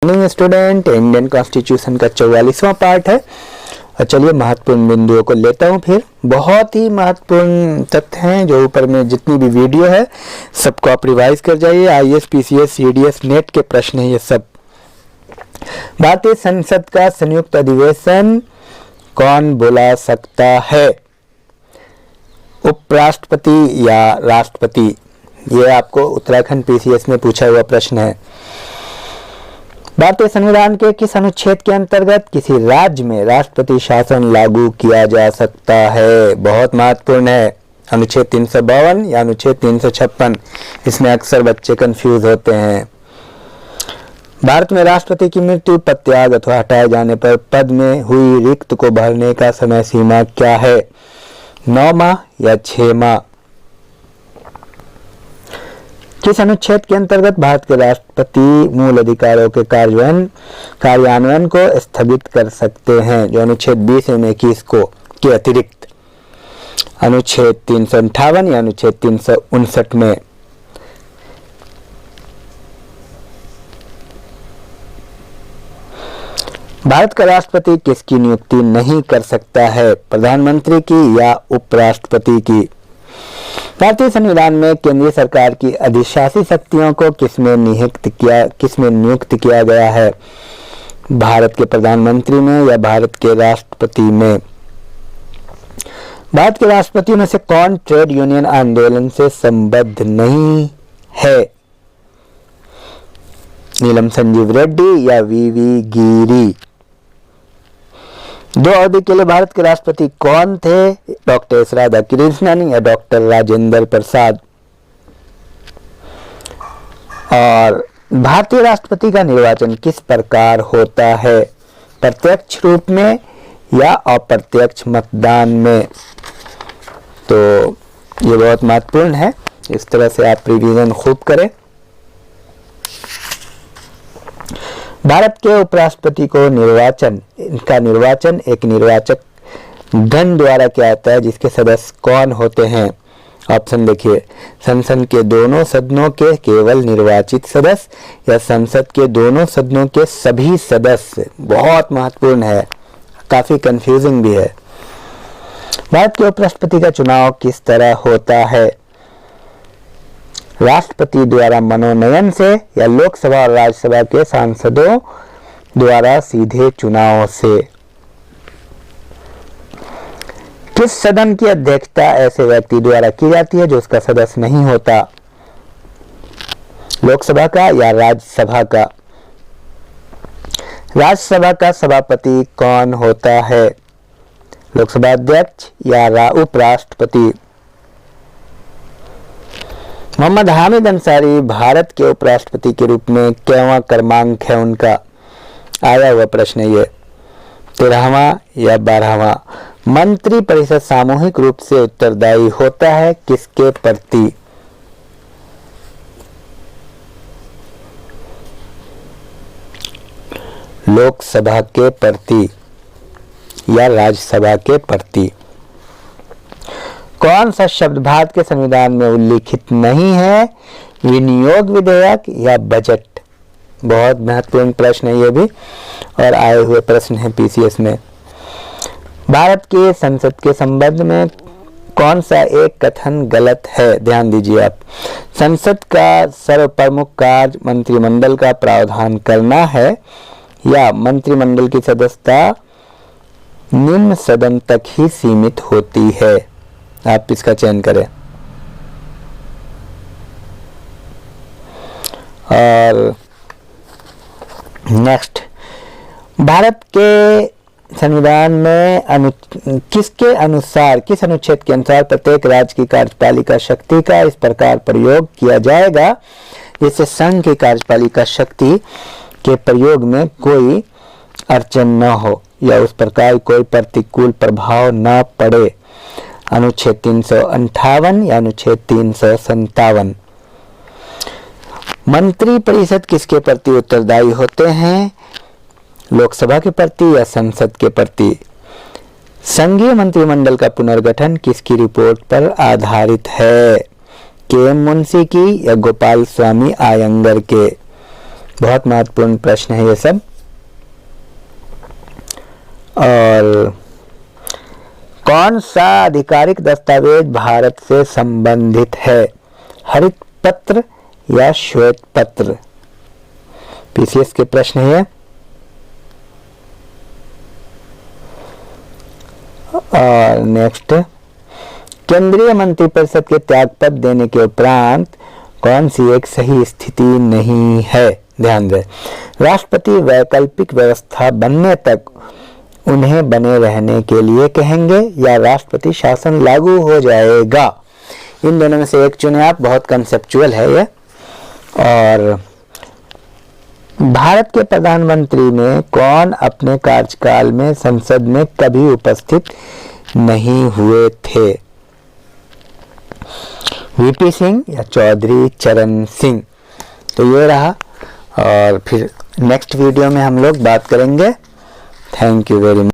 Evening student, Indian constitution का 44वां part है। और चलिए महत्वपूर्ण बिंदुओं को लेता हूँ। फिर बहुत ही महत्वपूर्ण तथ्य हैं जो ऊपर में जितनी भी वीडियो है सबको आप रिवाइज कर जाइए। आईएएस, पीसीएस, सीडीएस, नेट के प्रश्न है ये सब। भारतीय संसद का संयुक्त अधिवेशन कौन बुला सकता है? उपराष्ट्रपति या राष्ट्रपति? ये आपको उत्तराखंड पीसीएस में पूछा हुआ प्रश्न है। भारतीय संविधान के किस अनुच्छेद के अंतर्गत किसी राज्य में राष्ट्रपति शासन लागू किया जा सकता है? बहुत महत्वपूर्ण है। अनुच्छेद 352 या अनुच्छेद 356। इसमें अक्सर बच्चे कंफ्यूज होते हैं। भारत में राष्ट्रपति की मृत्यु, पदत्याग अथवा हटाए जाने पर पद में हुई रिक्त को भरने का समय सीमा क्या है? 9 माह या 6 माह? किस अनुच्छेद के अंतर्गत भारत के राष्ट्रपति मूल अधिकारों के कार्यान्वयन को स्थगित कर सकते हैं? जो अनुच्छेद 20 एवं 21 को के अतिरिक्त अनुच्छेद 358 या अनुच्छेद 359 में। भारत का राष्ट्रपति किसकी नियुक्ति नहीं कर सकता है? प्रधानमंत्री की या उपराष्ट्रपति की? भारतीय संविधान में केंद्रीय सरकार की अधिशासी शक्तियों को किसमें नियुक्त किया गया है? भारत के प्रधानमंत्री में या भारत के राष्ट्रपति में? भारत के राष्ट्रपतियों में से कौन ट्रेड यूनियन आंदोलन से संबद्ध नहीं है? नीलम संजीव रेड्डी या वीवी गिरी? 2 अवधि के लिए भारत के राष्ट्रपति कौन थे? डॉक्टर एस राधाकृष्णन या डॉक्टर राजेंद्र प्रसाद? और भारतीय राष्ट्रपति का निर्वाचन किस प्रकार होता है? प्रत्यक्ष रूप में या अप्रत्यक्ष मतदान में? तो ये बहुत महत्वपूर्ण है। इस तरह से आप रिवीजन खूब करें। भारत के उपराष्ट्रपति को निर्वाचन एक निर्वाचक गण द्वारा किया जाता है, जिसके सदस्य कौन होते हैं? ऑप्शन देखिए, संसद के दोनों सदनों के केवल निर्वाचित सदस्य या संसद के दोनों सदनों के सभी सदस्य। बहुत महत्वपूर्ण है, काफी कंफ्यूजिंग भी है। भारत के उपराष्ट्रपति का चुनाव किस तरह होता है? राष्ट्रपति द्वारा मनोनयन से या लोकसभा और राज्यसभा के सांसदों द्वारा सीधे चुनाव से? किस सदन की अध्यक्षता ऐसे व्यक्ति द्वारा की जाती है जो उसका सदस्य नहीं होता? लोकसभा का या राज्यसभा का? राज्यसभा का सभापति कौन होता है? लोकसभा अध्यक्ष या उपराष्ट्रपति? मोहम्मद हामिद अंसारी भारत के उपराष्ट्रपति के रूप में कैवां क्रमांक है उनका? आया हुआ प्रश्न ये 13वां या 12वां? मंत्री परिषद सामूहिक रूप से उत्तरदायी होता है किसके प्रति? लोकसभा के प्रति या राज्यसभा के प्रति? कौन सा शब्द भारत के संविधान में उल्लिखित नहीं है? विनियोग विधेयक या बजट? बहुत महत्वपूर्ण प्रश्न है ये भी, और आए हुए प्रश्न है पीसीएस में। भारत के संसद के संबंध में कौन सा एक कथन गलत है? ध्यान दीजिए आप। संसद का सर्वप्रमुख कार्य मंत्रिमंडल का प्रावधान करना है या मंत्रिमंडल की सदस्यता निम्न सदन तक ही सीमित होती है? आप इसका चयन करें। और नेक्स्ट, भारत के संविधान में किसके अनुसार, किस अनुच्छेद के अनुसार प्रत्येक राज्य की कार्यपालिका शक्ति का इस प्रकार प्रयोग किया जाएगा जिससे संघ की कार्यपालिका शक्ति के प्रयोग में कोई अड़चन न हो या उस प्रकार कोई प्रतिकूल प्रभाव न पड़े? अनुच्छेद 358 या अनुच्छेद 357? मंत्री परिषद किसके प्रति उत्तरदायी होते हैं? लोकसभा के प्रति या संसद के प्रति? संघीय मंत्रिमंडल का पुनर्गठन किसकी रिपोर्ट पर आधारित है? के एम मुंशी की या गोपाल स्वामी आयंगर के? बहुत महत्वपूर्ण प्रश्न है ये सब। और कौन सा आधिकारिक दस्तावेज भारत से संबंधित है, हरित पत्र या श्वेत पत्र? पीसीएस के प्रश्न है। और नेक्स्ट, केंद्रीय मंत्रिपरिषद के त्यागपत्र देने के उपरांत कौन सी एक सही स्थिति नहीं है? ध्यान दें, राष्ट्रपति वैकल्पिक व्यवस्था बनने तक उन्हें बने रहने के लिए कहेंगे या राष्ट्रपति शासन लागू हो जाएगा? इन दोनों में से एक चुने आप। बहुत कंसेप्चुअल है ये। और भारत के प्रधानमंत्री में कौन अपने कार्यकाल में संसद में कभी उपस्थित नहीं हुए थे? वीपी सिंह या चौधरी चरण सिंह? तो ये रहा। और फिर नेक्स्ट वीडियो में हम लोग बात करेंगे। Thank you very much.